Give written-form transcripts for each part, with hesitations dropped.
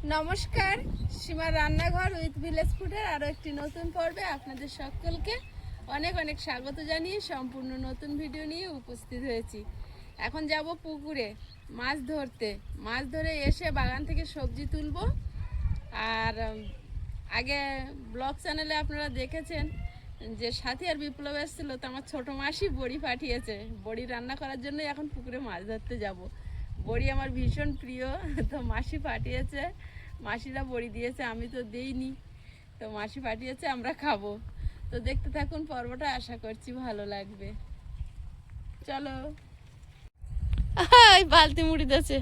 নমস্কার, সীমার রান্নাঘর উইথ ভিলেজ ফুডের আরও একটি নতুন পর্বে আপনাদের সকলকে অনেক অনেক স্বাগত জানিয়ে সম্পূর্ণ নতুন ভিডিও নিয়ে উপস্থিত হয়েছি। এখন যাব পুকুরে মাছ ধরতে। মাছ ধরে এসে বাগান থেকে সবজি তুলব। আর আগে ব্লগ চ্যানেলে আপনারা দেখেছেন যে সাথী আর বিপ্লব এসেছিলো, তো আমার ছোটো মাসি বড়ি পাঠিয়েছে। বড়ি রান্না করার জন্যই এখন পুকুরে মাছ ধরতে যাব। বড়ি আমার ভীষণ প্রিয়, তো মাসি পাঠিয়েছে। মাসিরা বড়ি দিয়েছে, আমি তো দেইনি, তো মাসি পাঠিয়েছে, আমরা খাবো। তো দেখতে থাকুন পর্বটা, আশা করছি ভালো লাগবে। চলো। বালতি মুড়ি দিয়েছে।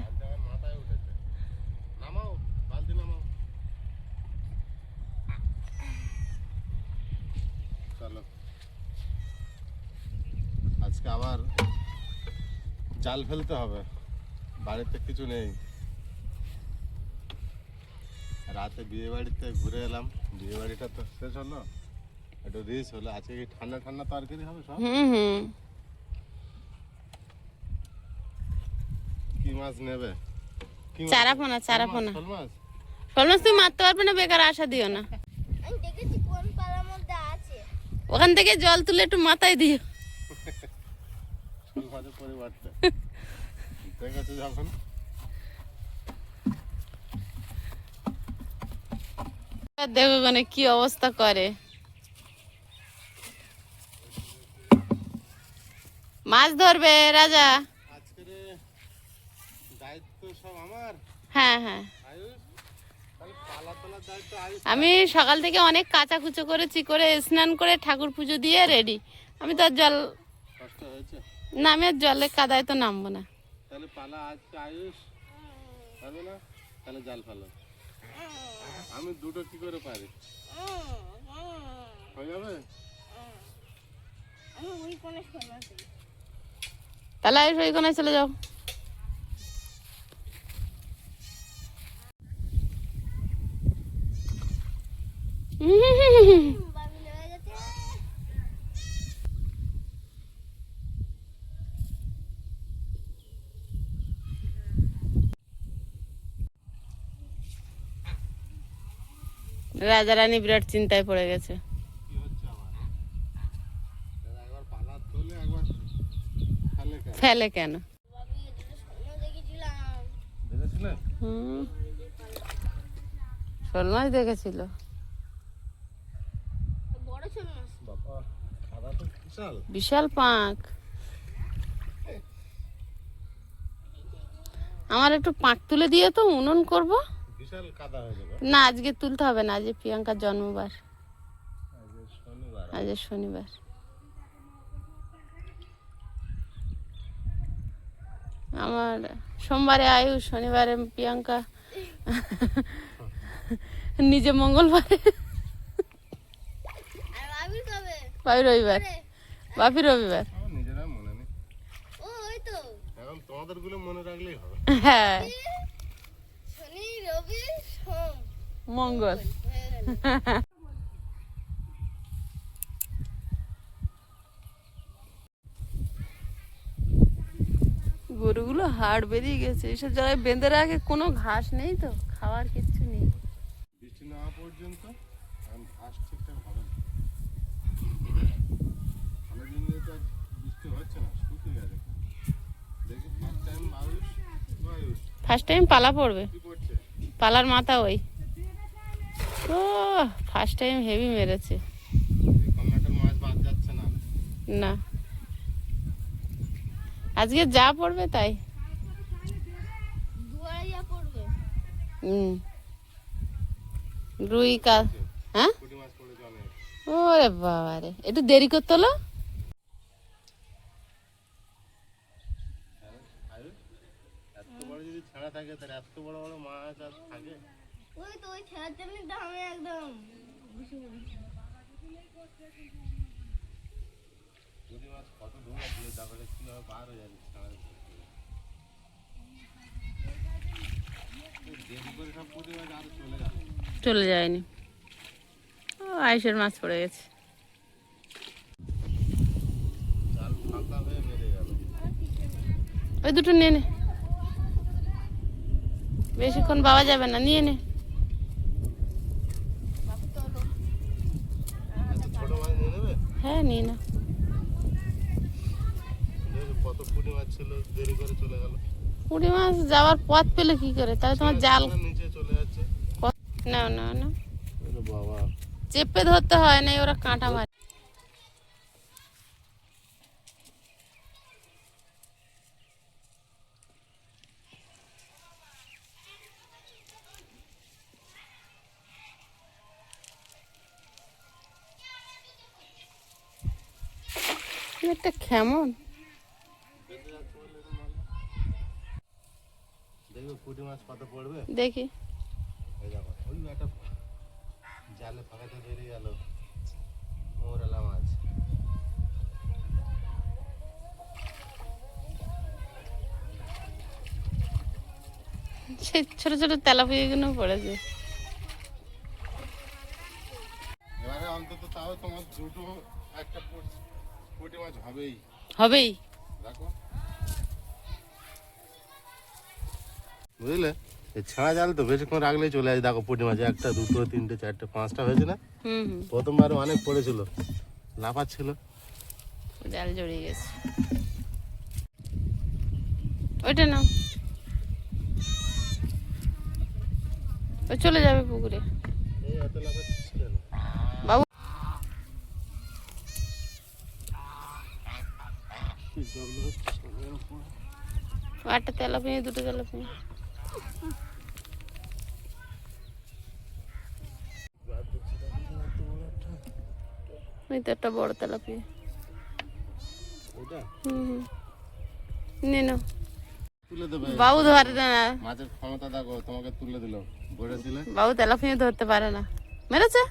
আজকে আবার জাল ফেলতে হবে, বাড়িতে কিছু নেই। রাতে বিয়ে বাড়িতে ঘুরে এলাম, বিয়ে বাড়িটা তো শেষ হলো, একটু রিস হলো। আজকে কি ঠান্ডা ঠান্ডা তরকারি হবে সব। কি মাছ নেবে? চারাপোনা। শোল মাছ তুমি মারতে পারবে না, বেকার আশা দিও না। ওখান থেকে জল তুলে একটু মাথায় দিও। যখন দেখো ওখানে কি অবস্থা করে। মাছ ধরবে রাজা। হ্যাঁ হ্যাঁ, আমি সকাল থেকে অনেক কাঁচা কুচো করেছি, করে স্নান করে ঠাকুর পুজো দিয়ে রেডি। আমি তো আর জল না, আমি আর জলে কাদায় তো নামবো না। তাহলে পালা আজকে আয়ুষ হবে না, তাহলে জাল ফেলো। আমি দুটো কি করে পারি, হয়ে যাবে। তাহলে আয়ুষ ওই কোনায় চলে যাও। রাজা রানী বিরাট চিন্তায় পড়ে গেছে। ফেলে কেন? শোল মাছ দেখেছিল, বিশাল পাঁক। আমার একটু পাঁক তুলে দিয়ে তো উনুন করবো। না, আজকে তুলতে হবে না, আজকে প্রিয়াঙ্কার জন্মবার। আজ শনিবার। আমার সোমবারে আয়ুষ, শনিবারে প্রিয়াঙ্কা, নিজে মঙ্গলবারে বাপি রবিবার। বাপি রবিবার। হ্যাঁ, মঙ্গল। গরুগুলো হাড় বেরিয়ে গেছে, এইসব জায়গায় বেঁধে রাখে, কোনো ঘাস নেই তো, খাওয়ার কিচ্ছু নেই। বৃষ্টি না পর্যন্ত ঘাস ঠিকঠাক হবে না। অনেকদিন ধরে তো বৃষ্টি হচ্ছে না, শুকিয়ে গেছে। দেখি ফার্স্ট টাইম পালা পড়বে, পালার মাথা ওই। ও ফার্স্ট টাইম হেভি মেরেছে। মাছ বাদ যাচ্ছে না। না, আজকে যা পড়বে তাই। রুই কাল, হ্যাঁ। ওরে বাবা রে, একটু দেরি করতে হলো। যদি ছাড়া থাকে তাহলে এত বড় বড় মাছ আর থাকে। ওই তো ওই ছাড়ার জন্য আমি একদম পুঁটি মাছ কত দূর আছে, তারপরে কিভাবে পার হয়ে যাবে। দেরি করে সব পুঁটি মাছ আর চলে যায়নি। ও আইসের মাছ পড়ে গেছে। ওই দুটো নিয়ে নে, বেশিক্ষণ পাওয়া যাবে না, নিয়ে নে। হ্যাঁ নিয়ে না। দেখো কত পুঁটি মাছ ছিল, দেরি করে চলে গেল। পুঁটি মাছ যাওয়ার পথ পেলে কি করে? তাহলে তোমার জাল নিচে চলে যাচ্ছে। না না না, ওরে বাবা, চেপে ধরতে হয় না, ওরা কাঁটা মারে। একটা কেমন দেখো পুঁটি মাছ কত পড়বে। দেখি। এই দেখো ওই একটা জালে ফাঁকাতে বেরিয়ে গেল মোরলা মাছ। সেই ছোট ছোট তেলাপিয়া গুলো পড়েছে। এবারে অন্তত তাও তোমার দুটো একটা পুঁটি মাছ হবেই। হবেই। দেখো বুঝলে, এই ছাড়া জাল তো বেশিক্ষণ রাখলেই চলে আসে। দেখো পুঁটি মাছ একটা দুটো তিনটে চারটে পাঁচটা হয়েছে না। হুম হুম, প্রথমবার অনেক পড়েছিল, লাফাচ্ছিল। জাল জড়িয়ে গেছে। ওইটা নাও, ও চলে যাবে পুকুরে। এই এত লাফাচ্ছিস কেন? বাবু কি জল হচ্ছে সবের উপর। একটা তেলাপিয়া, দুটো তেলাপিয়া। ওই তো একটা বড় তেলাপিয়া। ওটা হুম হুম, নে নাও। তুলে দেবে। বাবু ধরে না, মাছের ক্ষমতা দেখো, তোমাকে তুলে দিল। বলেছিলে বাবু তেলাপিয়া ধরতে পারে না। মেরেছে?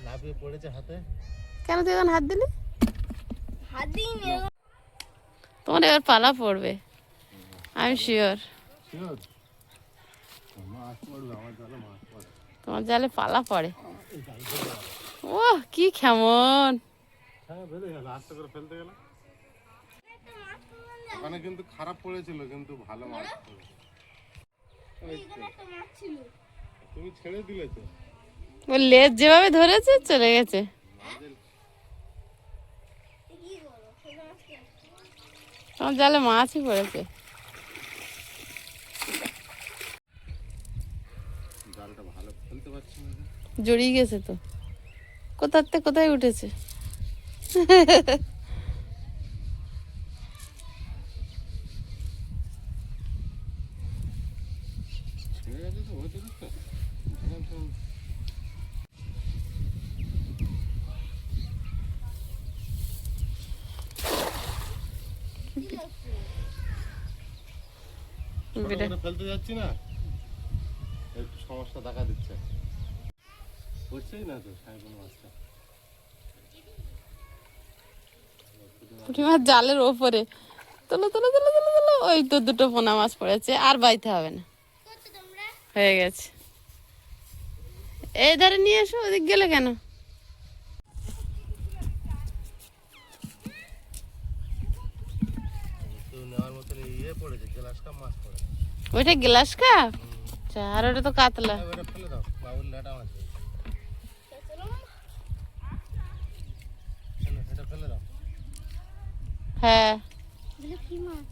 লাফিয়ে পড়েছে হাতে। কেন তুই এখন হাত দিলি? হাত দিইনি। তোমার এবার পালা পড়বে, আই এম শিওর। শিওর মাছ পড়বে, আমার জালে মাছ পড়ে। তোমার জালে পালা পড়ে। ও কি কেমন! হ্যাঁ বেঁধে গেল, আস্তে করে ফেলতে গেলে। ওখানে কিন্তু খারাপ পড়েছিল, কিন্তু ভালো মাছ পড়েছে। ওই তো। তুমি ছেড়ে দিলে তো। ও লেজ যেভাবে ধরেছে চলে গেছে। তোমার জালে মাছই পড়েছে। জালটা ভালো ফেলতে পারছি না। জড়িয়ে গেছে তো, কোথার থেকে কোথায় উঠেছে। ছেড়ে গেছে তো, হয়েছে তো। ফেলতে যাচ্ছি না, একটু সমস্যা দেখা দিচ্ছে। পড়ছেই না তো সাইকেল মাছটা। পুঁটি মাছ জালের ওপরে। তোলো তোলো তোলো তোলো তোলো, ওই তো দুটো পোনা মাছ পড়েছে, আর বাইতে হবে না, হয়ে গেছে। এই ধারে নিয়ে এসো, ওদিক গেলে কেন? তো নেওয়ার মতন ইয়ে পড়েছে, গ্লাস কাপ মাছ পড়ে। ওইটা গ্লাস কাপ, আর ওটা তো কাতলা। ওটা ফেলে দাও, বাবুর লেটা মাছ। এটা ফেলে দাও। হ্যাঁ কি মাছ?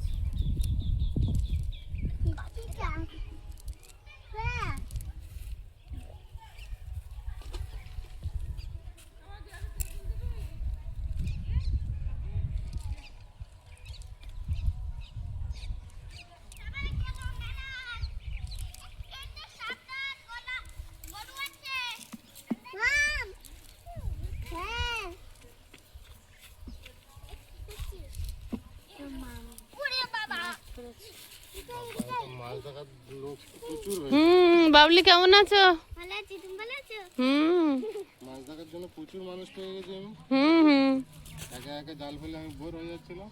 মাছ দেখার লোক প্রচুর হয়েছে। বাবলি কেমন আছো? ভালো আছি, তুমি ভালো আছো? মাছ দেখার জন্য প্রচুর মানুষ পেয়ে গেছি আমি। হুম একা একা জাল ফেলে আমি বোর হয়ে যাচ্ছিলাম।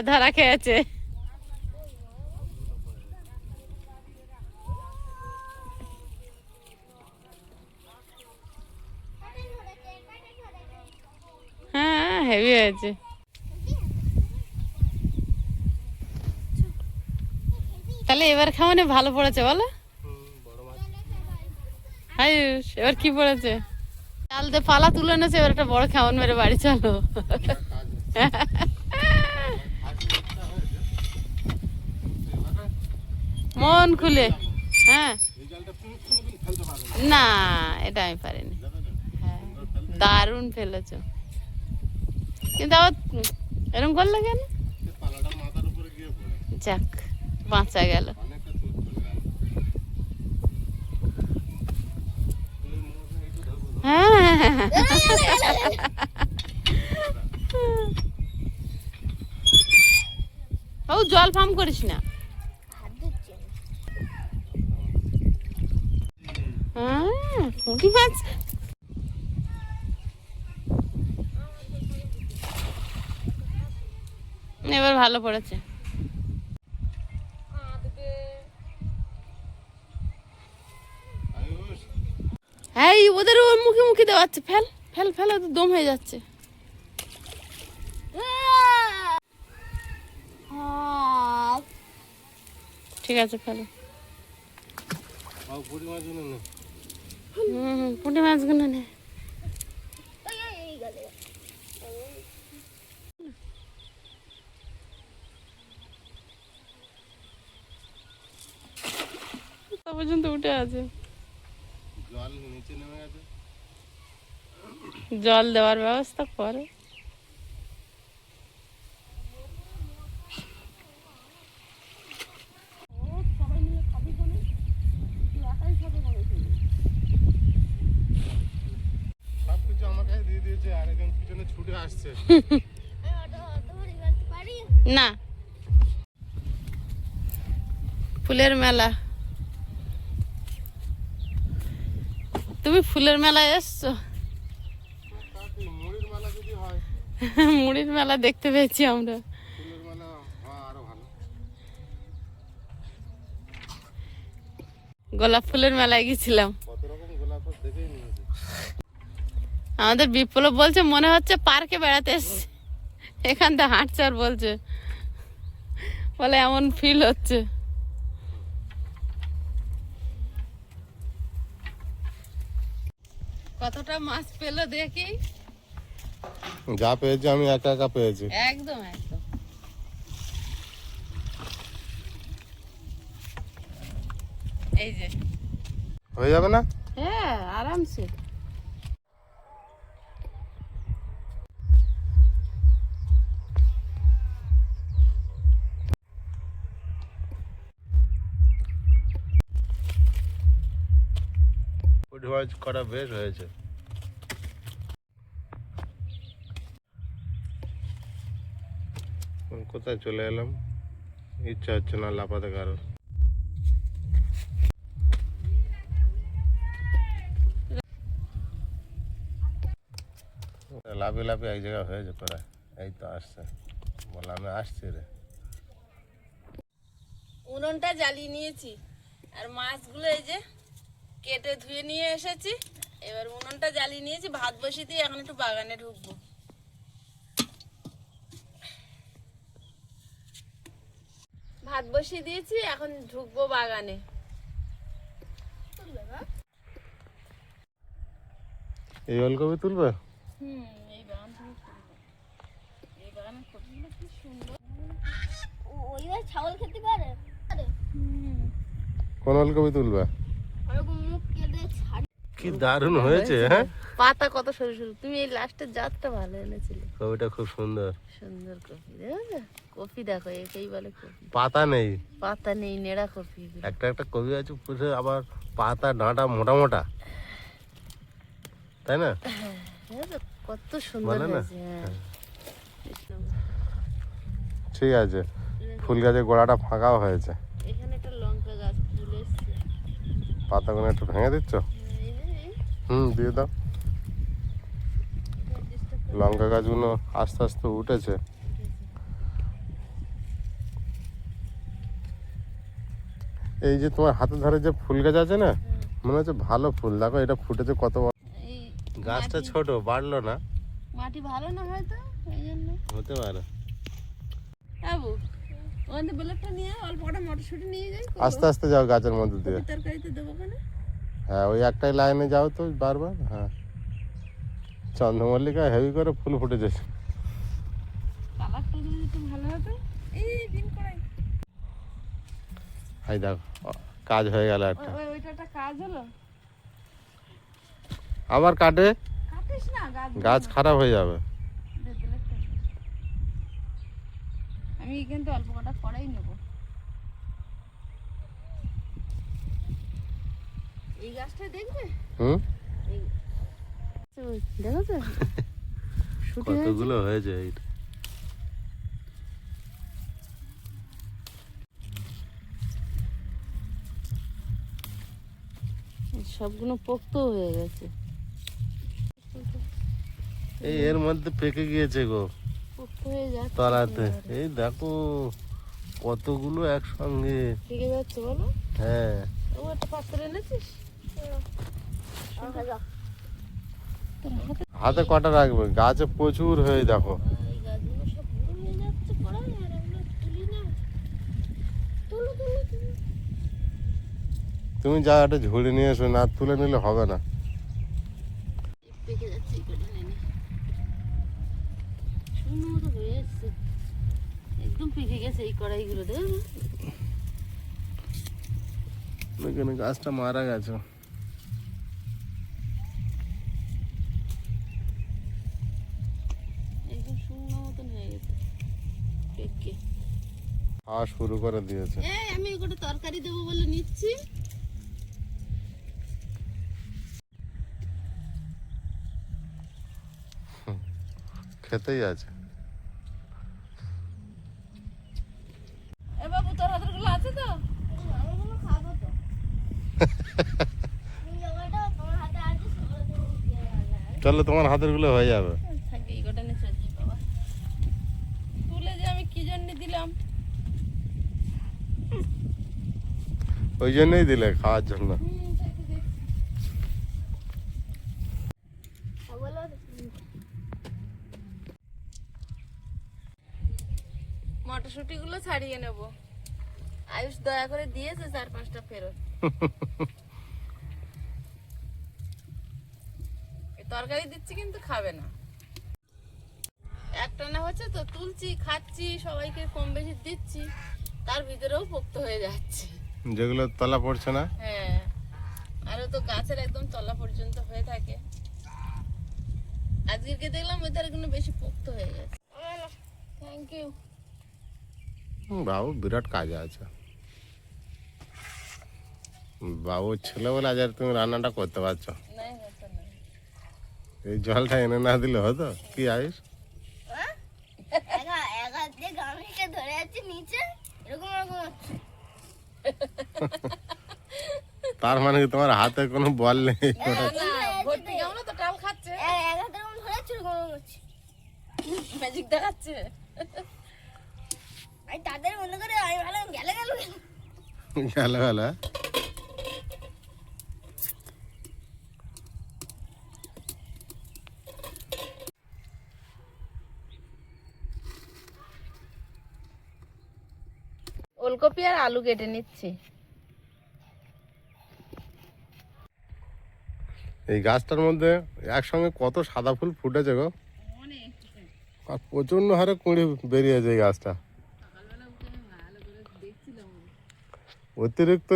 ধরা খেয়েছে। হেভি হয়েছে। তাহলে এবার খাওয়ানে ভালো পড়েছে বলো? বড় মাছ। আয়ুষ এবার কি পড়েছে? চাল দিয়ে পালা তুলে এনেছে, এবার একটা বড় খাওয়ান মেরে বাড়ি চলো। মন খুলে। হ্যাঁ এই জালটা তুমি কোনোদিন ফেলতে পারবে না। না, এটা আমি পারিনি। হ্যাঁ দারুণ ফেলেছো, কিন্তু আবার এরকম করলে কেন? এই পালাটা মাথার উপরে গিয়ে পড়ে যাক বাঁচা গেল। অনেকটা দূর চলে গেল। এই মোড়ে একটু ধরবো। হ্যাঁ ও জল পাম করিস না। হাত ধুচ্ছে হ্যাঁ পুঁটি মাছ। এবার ভালো পড়েছে। আয়ুষ, হ্যাঁ ওদের ওর মুখে মুখে দেওয়াচ্ছে, ফেল ফেল ফেল, তো দম হয়ে যাচ্ছে। ঠিক আছে ফেলো। বাবু পুঁটি মাছ গুলো নে। পুঁটি মাছগুলো নে। এই গেলে তা পর্যন্ত উঠে আছে। জল নিচে নেমে গেছে। জল দেওয়ার ব্যবস্থা করো। সবকিছু আমার কাছে দিয়ে দিয়েছে, আর একজন পিছনে ছুটে আসছে। পারি না ফুলের মেলা, তুমি ফুলের মেলায় এসছো? তা কি মুড়ির মেলা যদি হয়, মুড়ির মেলা দেখতে পেয়েছি আমরা। ফুলের মেলা হয় আরো ভালো। গোলাপ ফুলের মেলায় গেছিলাম। কত রকম গোলাপ ফুল দেখেই নিয়েছে। আমাদের বিপ্লব বলছে মনে হচ্ছে পার্কে বেড়াতে এসছে, এখান থেকে হাঁটছে, আর বলছে বলে এমন ফিল হচ্ছে। কতটা মাছ পেলো দেখি। যা পেয়েছি আমি একা একা পেয়েছি। একদম একদম। এই যে হয়ে যাবে না? হ্যাঁ আরামসে। পুঁটি মাছ করা বেশ হয়েছে। কোথায় চলে এলাম, ইচ্ছা হচ্ছে না লাফাতে কারো। লাফে লাফে এক জায়গায় হয়েছে প্রায়, এই তো আসছে, বলে আমি আসছি রে। উনুনটা জ্বালিয়ে নিয়েছি, আর মাছগুলো এই যে কেটে ধুয়ে নিয়ে এসেছি। এবার উনুনটা জ্বালিয়ে নিয়েছি, ভাত বসিয়ে দিয়ে এখন একটু বাগানে ঢুকবো। ভাত বসিয়ে দিয়েছি, এখন ঢুকবো বাগানে। এই ওলকপি তুলবে? এই বাগান থেকে তুলবো। এই বাগানের কপিগুলো কি সুন্দর। ওইবার ছাগল খেতে পারে কোন ওলকপি তুলবে? ওরকম মুখ কেটে ছাড় কি দারুণ হয়েছে। হ্যাঁ পাতা কত সরু সরু। তুমি এই লাস্টের জাতটা ভালো এনেছিলে। কপিটা খুব সুন্দর। সুন্দর কপি, দেখো কপি দেখো, একেই বলে কপি। পাতা নেই, পাতা নেই, নেড়া কপি। একটা একটা কপি আছে পুরো, আবার পাতা ডাঁটা মোটা মোটা, তাই না? দেখো কত সুন্দর ভালো না? হয়েছে। হ্যাঁ ঠিক আছে, ফুল গাছের গোড়াটা ফাঁকাও হয়েছে। এখানে একটা লঙ্কা গাছ ফুল এসছে। পাতাগুলো একটু ভেঙে দিচ্ছ? দিয়ে দাও। লঙ্কা গাছগুলো আস্তে আস্তে উঠেছে। এই যে তোমার হাতের ধারে যে ফুল গাছ আছে না, মনে হচ্ছে ভালো ফুল। দেখো এটা ফুটেছে কত বড়। এই গাছটা ছোট, বাড়লো না, মাটি ভালো না হয়তো এই জন্য। হতে পারে। বাবু ওখানে ব্লেডটা নিয়ে অল্প কটা মটরশুঁটি নিয়ে যাই, আস্তে আস্তে যাও গাছের মধ্যে দিয়ে। কপি তরকারিতে দেবো কেন? হ্যাঁ ওই একটাই লাইনে যাও তো বারবার। হ্যাঁ চন্দ্রমল্লিকা হেভি করে ফুল ফুটেছে। কালারটা যদি একটু ভালো হতো। এই দিন করাই হাই দেখো কাজ হয়ে গেল একটা। ওইটা একটা কাজ হলো। আবার কাটে, কাটিস না গাছ খারাপ হয়ে যাবে। দে ব্লেডটা। আমি কিন্তু অল্প কটা করাই নেব। এই গাছটা দেখবে? হুম এই দেখো তো শুটি হয়েছে। কতগুলো হয়েছে এইটা। সবগুলো পোক্ত হয়ে গেছে। এই এর মধ্যে পেকে গিয়েছে গো পোক্ত হয়ে যাচ্ছে তলাতে। এই দেখো কতগুলো একসঙ্গে। ঠিক যাচ্ছে বলো। হ্যাঁ ও একটা পাত্র এনেছিস? তোর হাতে হাতে কটা রাখবে, গাছে প্রচুর হয়ে দেখো। এই গাছগুলো সব বুড়ো হয়ে যাচ্ছে পড়াই, আর আমরা তুলি না। তুলো তুলো তুলো। তুমি যা একটা ঝুড়ি নিয়ে এসো, না তুলে নিলে হবে না। পেকে যাচ্ছে এই কটা নেই। শূন্য মতো হয়ে যাচ্ছে, একদম পেকে গেছে এই কড়াইগুলো। দেখো এখানে গাছটা মারা গেছে। একদম শূন্য মতন হয়ে গেছে পেকে। খাওয়া শুরু করে দিয়েছে। এই আমি ওটা তরকারি দেবো বলে নিচ্ছি। খেতেই আছে। এ বাবু তোর হাতের গুলো আছে তো? আমি খাবো তো। তুমি জায়গাটা তোমার হাতে আছে সেগুলো তুমি দিয়ে রান্না। চলো তোমার হাতের গুলো হয়ে যাবে। থাকে এই কটা নিয়ে চলছি বাবা। তুলে যে আমি কি জন্য দিলাম? ওই জন্যই দিলে, খাওয়ার জন্য। বলো মটরশুঁটি গুলো ছাড়িয়ে নেব। আয়ুষ দয়া করে দিয়েছে 4-5টা ফেরত। এই তরকারি দিচ্ছি কিন্তু খাবে না। একটা না হচ্ছে তো তুলছি খাচ্ছি সবাইকে কম বেশি দিচ্ছি, তার ভিতরেও পোক্ত হয়ে যাচ্ছে। যেগুলো তলা পড়ছে না। হ্যাঁ আরো তো গাছের একদম তলা পর্যন্ত হয়ে থাকে। আজকে দেখলাম ওই তার কোনো বেশি পোক্ত হয়ে গেছে। Thank you. বাবু বিরাট কাজে আছে। বাবুর ছেলে বলে আজ আর তুমি রান্নাটা করতে পারছো। নাই হতো না। এই জলটা এনে না দিলে হতো কি আয়ুষ? একা একা দিয়ে গামলিকে ধরে আছে নিচে এরকম এরকম হচ্ছে। তার মানে কি তোমার হাতে কোনো বল নেই? না ভর্তি কেমন তো টাল খাচ্ছে, এক হাতে এরকম ধরে আছে এরকম এরকম হচ্ছে। ম্যাজিক দেখাচ্ছে। আমি তাদের মনে করে আমি ভালো গেলে গেল গেল গেল। ওলকপি আর আলু কেটে নিচ্ছি। এই গাছটার মধ্যে একসঙ্গে কত সাদা ফুল ফুটেছে গো। অনেক আর প্রচন্ড হারে কুঁড়ি বেরিয়েছে এই গাছটা। সকালবেলা উঠে আমি ভালো করে দেখছিলাম অতিরিক্ত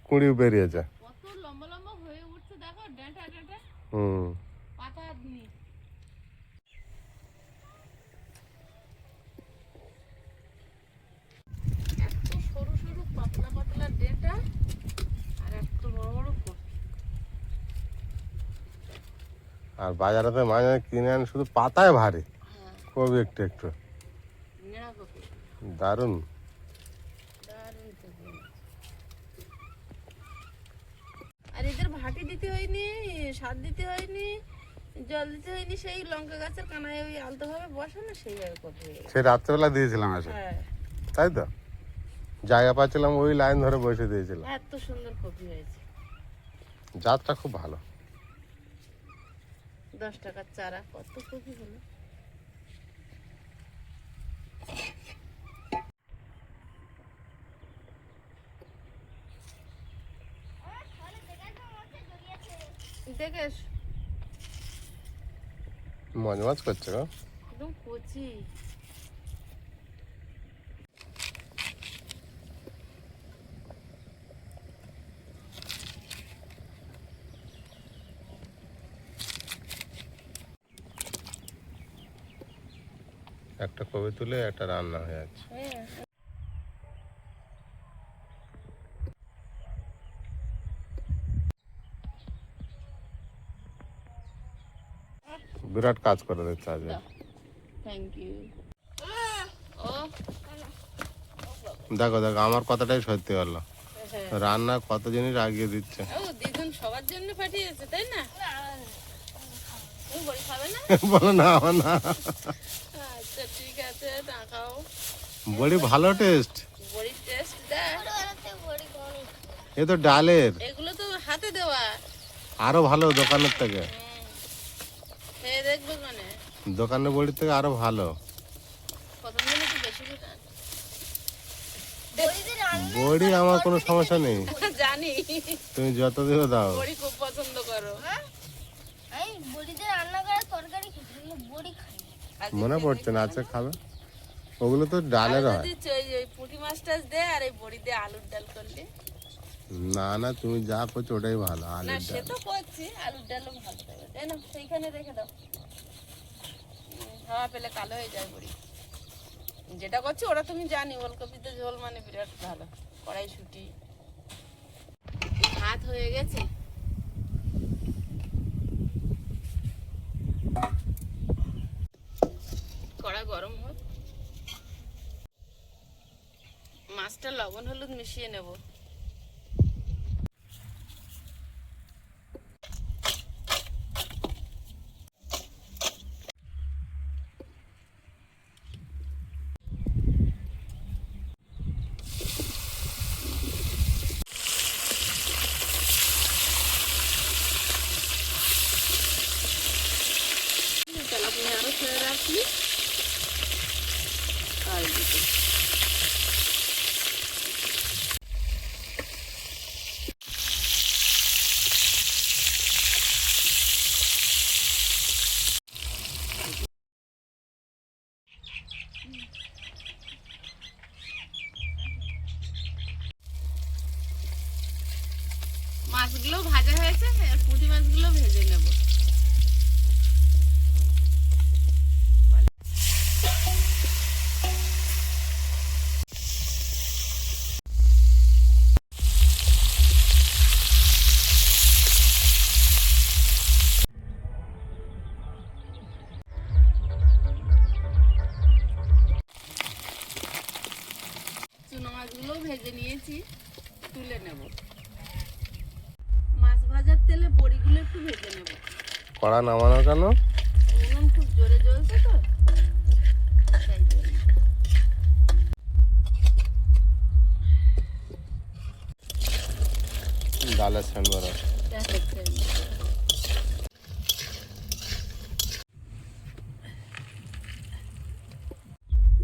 কুঁড়ি বেরিয়েছে। কত লম্বা লম্বা হয়ে উঠছে দেখো, ডাঁটা ডাঁটা হুম পাতা নি। এত সরু সরু পাতলা পাতলা ডাঁটা আর এত বড় বড় কপি। আর বাজারে তো মাঝে কিনে আনি শুধু পাতায় ভারী, হ্যাঁ কবি একটু একটু। নেড়া কপি দারুণ। দারুণ কপি। আর এদের ভাটি দিতে হয়নি, সার দিতে হয়নি, জল দিতে হয়নি, সেই লঙ্কা গাছের কানায় ওই আলতো ভাবে বসানো সেইভাবে কপি হয়ে গেছে। সে রাত্রেবেলা দিয়েছিলাম এসে, হ্যাঁ তাই তো জায়গা পাচ্ছিলাম ওই লাইন ধরে বসে দিয়েছিলাম। এত সুন্দর কপি হয়েছে। জাতটা খুব ভালো। 10 টাকার চারা, কত কপি হলো। দেখে মজা মাছ করছে গো। একদম কচি। একটা কবি তুলে একটা রান্না হয়ে যাচ্ছে। হ্যাঁ, বিরাট কাজ করে দিচ্ছে আজ। Thank you. ও দেখো দেখো আমার কথাটাই সত্যি হলো, হ্যাঁ, রান্না কত জিনিস আগিয়ে দিচ্ছে। ও দিদুন সবার জন্য পাঠিয়েছে তাই না? তুমি বড়ি খাবে না? বলো না আমার না, আচ্ছা ঠিক আছে, না খাও। বড়ি ভালো টেস্ট, বড়ির টেস্ট দেখ। এ তো ডালের, এগুলো তো হাতে দেওয়া। আরো ভালো দোকানের থেকে, খেয়ে দেখবো মানে দোকানের বড়ির থেকে আরো ভালো। প্রথম দিন একটু বেশি করে রাখ। বড়ি আমার কোনো সমস্যা নেই, জানি তুমি যত দিও দাও। বড়ি খুব পছন্দ করো। আমি বড়িতে রান্না করা তরকারি খেতে, কিন্তু বড়ি খাই না। আজকে মনে খেয়ে পড়ছে না, দেখবো আছে খাবে। ওগুলো তো ডালের আলু হয়। দিচ্ছি, ওই পুঁটি মাছ টাছ দে আর এই বড়ি দিয়ে আলুর ডাল করলে। না না, তুমি যা করছো ওটাই ভালো, না আলুর সে ডাল। তো করছি, আলুর ডালও ভালো হবে তাই না? সেইখানে রেখে দাও, হাওয়া পেলে কালো হয়ে যায় বড়ি। যেটা করছি ওরা তুমি জানি, ওলকপিতে ঝোল মানে বিরাট ভালো। কড়াইশুঁটি ভাত হয়ে গেছে। কড়া গরম হোক, মাছটা লবণ হলুদ মিশিয়ে নেব। তেলাপিয়া আরো ছেড়ে রাখছি আর দিতে। মাছগুলো ভাজা হয়েছে, আর পুঁটি মাছগুলো ভেজে নেব। চুনো মাছগুলো ভেজে নিয়েছি, তুলে নেব। মাছ ভাজার তেলে বড়িগুলো একটু ভেজে নেব। কড়া নামানো কেন? উনুন খুব জোরে জ্বলছে তো, তাই জন্য। ডালের সেন্ট বড়। দেখাচ্ছি আমি।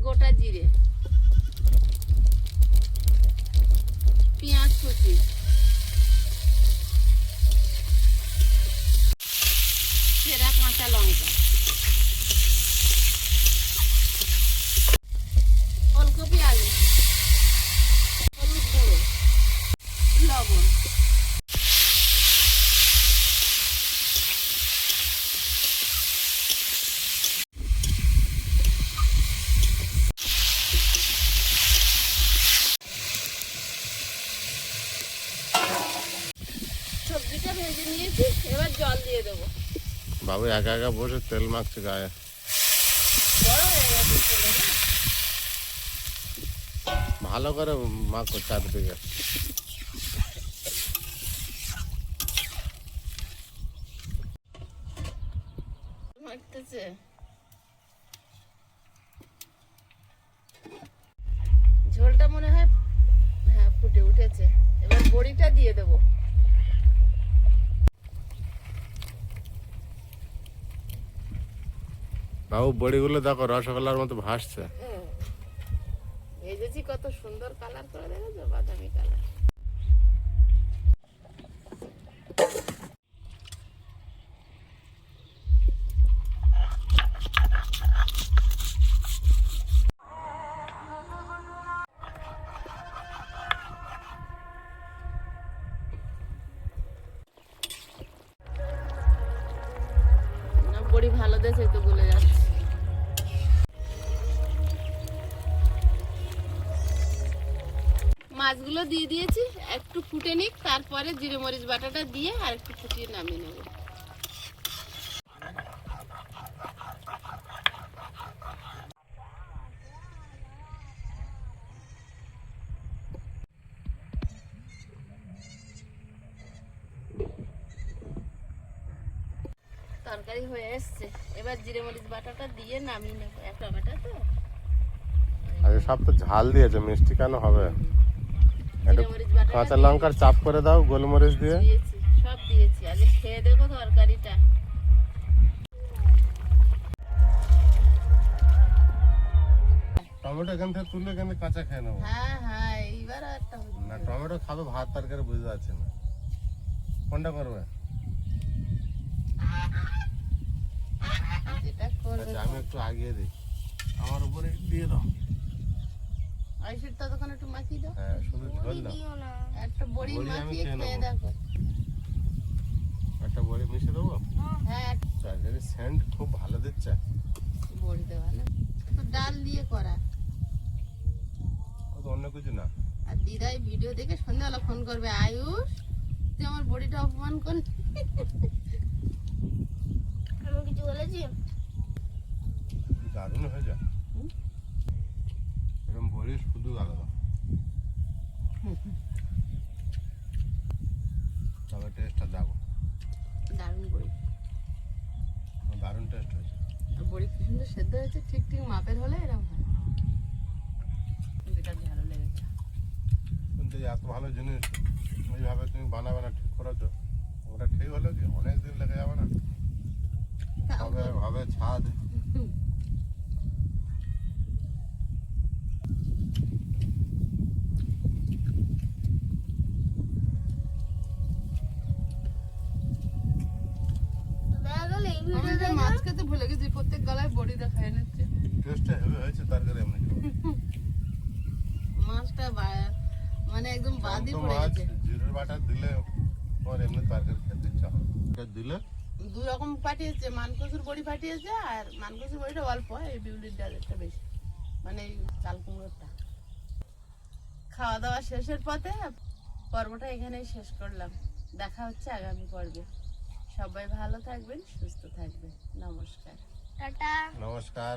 গোটা জিরে, পেঁয়াজ কুচি, চেরা কাঁচা লঙ্কা, ফুলকপি, আলু, হলুদ গুঁড়ো, লবণ। সবজিটা ভেজে নিয়েছি, এবার জল দিয়ে দেবো। বাবু একা একা বসে তেল মাখছে গায়ে। বড় হয়ে গেছে ছেলে না? ভালো করে মাখো চারদিকে। মাখতেছে। ঝোলটা মনে হয় হ্যাঁ ফুটে উঠেছে, এবার বড়িটা দিয়ে দেবো। বাবু বড়িগুলো দেখো রসগোল্লার মতো ভাসছে। ভেজেছি কত সুন্দর কালার করে, দেখেছো বাদামি কালার। বড়ি ভালো দেছে তো গলে যাচ্ছে। মাছগুলো দিয়ে দিয়েছি, একটু ফুটে নিক, তারপরে জিরে মরিচ বাটাটা দিয়ে আর একটু ফুটিয়ে নামিয়ে নেব। তরকারি হয়ে এসছে, এবার জিরে মরিচ বাটাটা দিয়ে নামিয়ে নেব। এক টমেটো তো আরে সব তো ঝাল দিয়েছে, মিষ্টি কেন হবে? একটু জিরে মরিচ বাটাটা কাঁচা লঙ্কার চাপ করে দাও, গোলমরিচ দিয়ে। দিয়েছি, সব দিয়েছি। আগে খেয়ে দেখো তরকারিটা। টমেটো এখান থেকে তুলে এখানে কাঁচা খেয়ে নেবো। হ্যাঁ হ্যাঁ, এইবার আর একটা না টমেটো খাবে, ভাত তরকারি বুঝতে পারছি না কোনটা করবে। যেটা করবে। আচ্ছা আমি একটু আগিয়ে দিই, আমার উপরে দিয়ে দাও। আইসির ততক্ষণ একটু মাখিয়ে দাও। হ্যাঁ শুধু ঝোল দাও। দিও না। একটা বড়ি বড়ি আমি মাখিয়ে খেয়ে খেয়ে নেবো। দেখো। একটা বড়ি মিশিয়ে দেবো। হ্যাঁ, তরকারি সেন্ট খুব ভালো দিচ্ছে। বড়ি দেওয়া না, তো ডাল দিয়ে করা। ও তো অন্য কিছু না। আর দিদাই ভিডিও দেখে সন্ধ্যাবেলা ফোন করবে, আয়ুষ তুই আমার বড়িটা অপমান করলি। আমি কিছু বলেছি? দারুণ হয়ে যায় এরকম বড়ি, শুধু আলাদা। তবে টেস্টটা দেখো, দারুণ বড়ি। দারুণ টেস্ট হয়েছে। আর বড়ি কি সুন্দর সেদ্ধ হয়েছে, ঠিক ঠিক মাপের হলে এরকম হয়। যেটা ভালো লেগেছে। কিন্তু এই এত ভালো জিনিস এইভাবে তুমি বানাবে না, ঠিক করেছো। ওটা ঠিক হলো কি, অনেক দিন লেগে যাবে না। হবে হবে ছাদ। দেখা গেল এই আমি ভিডিওতে তো মাছ খেতে ভুলে গেছি, প্রত্যেক গলায় বড়ি দেখায় নিচ্ছে। টেস্টটা হেভি হয়েছে তরকারি এমনি। মাছটা মানে একদম বাদি জ্যান্ত পড়ে মাছ গেছে। জিরের বাটা দিলে তোমার এমনি তরকারি খেতে ইচ্ছা হবে। এটা দিলে দুই রকম পাঠিয়েছে, মানকসুর বড়ি পাঠিয়েছে, আর মানকসুর বড়িটা অল্প, এই বিউলির ডালেরটা বেশি, মানে এই চাল কুমড়োটা। খাওয়া দাওয়া শেষের পথে পর্বটা এখানেই শেষ করলাম। দেখা হচ্ছে আগামী পর্বে। সবাই ভালো থাকবেন, সুস্থ থাকবেন। নমস্কার। টাটা। নমস্কার।